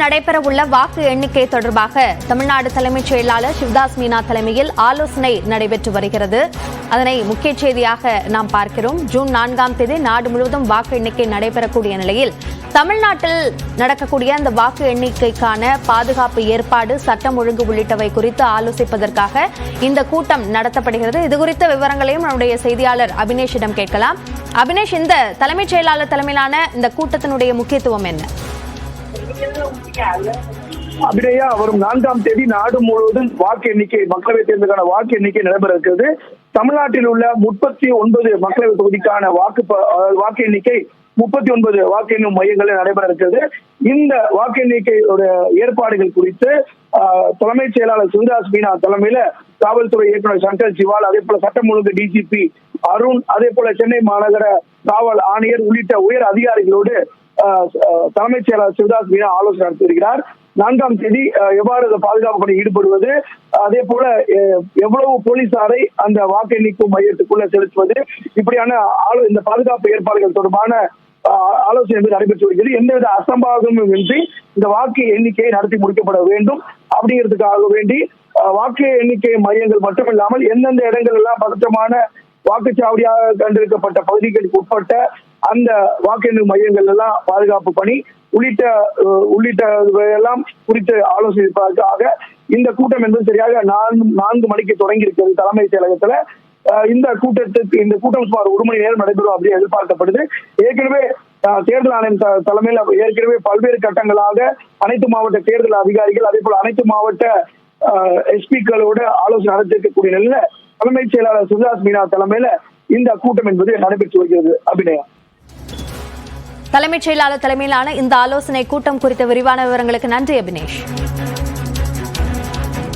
நடைபெறவுள்ள வாக்கு எண்ணிக்கை தொடர்பாக தமிழ்நாடு தலைமைச் செயலாளர் சிவதாஸ் மீனா தலைமையில் ஆலோசனை நடைபெற்று வருகிறது. அதனை முக்கிய செய்தியாக நாம் பார்க்கிறோம். ஜூன் 4ஆம் தேதி நாடு முழுவதும் வாக்கு எண்ணிக்கை நடைபெறக்கூடிய நிலையில் தமிழ்நாட்டில் நடக்கக்கூடிய அந்த வாக்கு எண்ணிக்கைக்கான பாதுகாப்பு ஏற்பாடு, சட்டம் ஒழுங்கு உள்ளிட்டவை குறித்து ஆலோசிப்பதற்காக இந்த கூட்டம் நடத்தப்படுகிறது. இதுகுறித்த விவரங்களையும் நம்முடைய செய்தியாளர் அபினேஷிடம் கேட்கலாம். அபினேஷ், இந்த தலைமைச் செயலாளர் தலைமையிலான இந்த கூட்டத்தினுடைய முக்கியத்துவம் என்ன? அபிநயா, வரும் 4ஆம் தேதி நாடு முழுவதும் வாக்கு எண்ணிக்கை, மக்களவைத் தேர்தலுக்கான வாக்கு எண்ணிக்கை நடைபெற இருக்கிறது. தமிழ்நாட்டில் உள்ள 39 மக்களவை தொகுதிக்கான வாக்கு எண்ணிக்கை 39 வாக்கு எண்ணும் மையங்களில் நடைபெற இருக்கிறது. இந்த வாக்கு எண்ணிக்கையோட ஏற்பாடுகள் குறித்து தலைமைச் செயலாளர் சிவதாஸ் மீனா தலைமையில காவல்துறை இயக்குநர் சங்கர் ஜிவால், அதே போல சட்டம் ஒழுங்கு டிஜிபி அருண், அதே போல சென்னை மாநகர காவல் ஆணையர் உள்ளிட்ட உயர் அதிகாரிகளோடு தலைமைச் செயலாளர் சிவதாஸ் மீனா ஆலோசனை நடத்தி வருகிறார். 4ஆம் தேதி எவ்வாறு பாதுகாப்பு பணி ஈடுபடுவது, அதே போல எவ்வளவு போலீசாரை அந்த வாக்கு எண்ணிக்கும் மையத்துக்குள்ள செலுத்துவது, இப்படியான இந்த பாதுகாப்பு ஏற்பாடுகள் தொடர்பான ஆலோசனை நடைபெற்று வருகிறது. எந்தவித அசம்பாவிதமும் இன்றி இந்த வாக்கு எண்ணிக்கையை நடத்தி முடிக்கப்பட வேண்டும். அப்படிங்கிறதுக்காக வேண்டி வாக்கு எண்ணிக்கை மையங்கள் மட்டுமில்லாமல் எந்தெந்த இடங்கள் எல்லாம் பதற்றமான வாக்குச்சாவடியாக கண்டெடுக்கப்பட்ட பகுதிகளுக்கு உட்பட்ட அந்த வாக்கு எண்ணும் மையங்கள் எல்லாம் பாதுகாப்பு பணி உள்ளிட்ட எல்லாம் குறித்து ஆலோசிப்பதற்காக இந்த கூட்டம் என்பது சரியாக 4 மணிக்கு தொடங்கி இருக்கிறது தலைமை செயலகத்துல. இந்த கூட்டம் சுமார் 1 மணி நேரம் நடைபெறும் அப்படி எதிர்பார்க்கப்படுது. ஏற்கனவே தேர்தல் ஆணையம் தலைமையில் ஏற்கனவே பல்வேறு கட்டங்களாக அனைத்து மாவட்ட தேர்தல் அதிகாரிகள், அதே போல அனைத்து மாவட்ட எஸ்பிக்களோட ஆலோசனை நடத்திருக்கக்கூடிய நிலையில தலைமைச் செயலாளர் சிவதாஸ் மீனா தலைமையில இந்த கூட்டம் என்பது நடைபெற்று வருகிறது. அபிநயா, தலைமைச் செயலாளர் தலைமையிலான இந்த ஆலோசனை கூட்டம் குறித்த விரிவான விவரங்களுக்கு நன்றி அபினேஷ்.